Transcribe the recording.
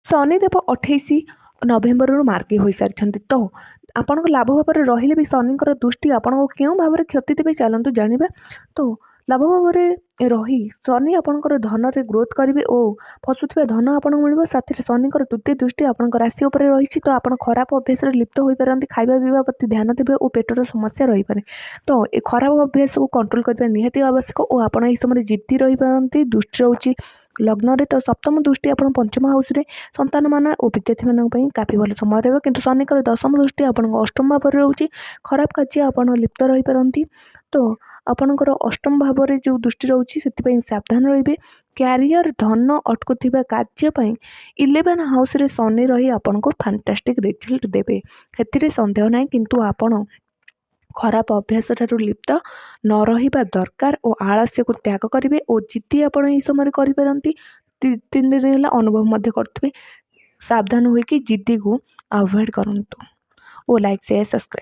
ଶନିଦେବ 28 ନଭେମ୍ବରରୁ ମାର୍ଗୀ ହୋଇସାରିଛନ୍ତି। ତ ଆପଣଙ୍କ ଲାଭ ଭାବରେ ରହିଲେ ବି ଶନିଙ୍କର ଦୃଷ୍ଟି ଆପଣଙ୍କୁ କେଉଁ ଭାବରେ କ୍ଷତି ଦେବେ ଚାଲନ୍ତୁ ଜାଣିବା। ତ ଲାଭ ଭାବରେ ରହି ଶନି ଆପଣଙ୍କର ଧନରେ ଗ୍ରୋଥ୍ କରିବେ ଓ ଫସୁଥିବା ଧନ ଆପଣଙ୍କୁ ମିଳିବ। ସାଥିରେ ଶନିଙ୍କର ତୃତୀୟ ଦୃଷ୍ଟି ଆପଣଙ୍କ ରାଶି ଉପରେ ରହିଛି। ତ ଆପଣ ଖରାପ ଅଭ୍ୟାସରେ ଲିପ୍ତ ହୋଇପାରନ୍ତି, ଖାଇବା ପିଇବା ପ୍ରତି ଧ୍ୟାନ ଦେବେ ଓ ପେଟର ସମସ୍ୟା ରହିପାରେ। ତ ଏ ଖରାପ ଅଭ୍ୟାସକୁ କଣ୍ଟ୍ରୋଲ କରିବା ନିହାତି ଆବଶ୍ୟକ ଓ ଆପଣ ଏହି ସମୟରେ ଜିଦ୍ଦି ରହିପାରନ୍ତି। ଦୃଷ୍ଟି ରହୁଛି ଲଗ୍ନରେ, ତ ସପ୍ତମ ଦୃଷ୍ଟି ଆପଣ ପଞ୍ଚମ ହାଉସରେ ସନ୍ତାନମାନ ଓ ବିଦ୍ୟାର୍ଥୀମାନଙ୍କ ପାଇଁ କାଫି ଭଲ ସମୟ ରହିବ। କିନ୍ତୁ ଶନିଙ୍କର ଦଶମ ଦୃଷ୍ଟି ଆପଣଙ୍କ ଅଷ୍ଟମ ଭାବରେ ରହୁଛି। ଖରାପ କାର୍ଯ୍ୟ ଆପଣ ଲିପ୍ତ ରହିପାରନ୍ତି। ତ ଆପଣଙ୍କର ଅଷ୍ଟମ ଭାବରେ ଯେଉଁ ଦୃଷ୍ଟି ରହୁଛି ସେଥିପାଇଁ ସାବଧାନ ରହିବେ। କ୍ୟାରିୟର ଧନ ଅଟକୁଥିବା କାର୍ଯ୍ୟ ପାଇଁ 11 ହାଉସରେ ଶନି ରହି ଆପଣଙ୍କୁ ଫାଣ୍ଟାଷ୍ଟିକ୍ ରେଜଲ୍ଟ ଦେବେ, ସେଥିରେ ସନ୍ଦେହ ନାହିଁ। କିନ୍ତୁ ଆପଣ ଖରାପ ଅଭ୍ୟାସଠାରୁ ଲିପ୍ତ ନ ରହିବା ଦରକାର ଓ ଆଳସ୍ୟକୁ ତ୍ୟାଗ କରିବେ ଓ ଜିଦ୍ଦି ଆପଣ ଏହି ସମୟରେ କରିପାରନ୍ତି। 3 ଦିନ ହେଲା ଅନୁଭବ ମଧ୍ୟ କରୁଥିବେ। ସାବଧାନ ହୋଇକି ଜିଦ୍ଦିକୁ ଆଭଏଡ଼ କରନ୍ତୁ ଓ ଲାଇକ୍ ସେୟାର ସବସ୍କ୍ରାଇବ୍।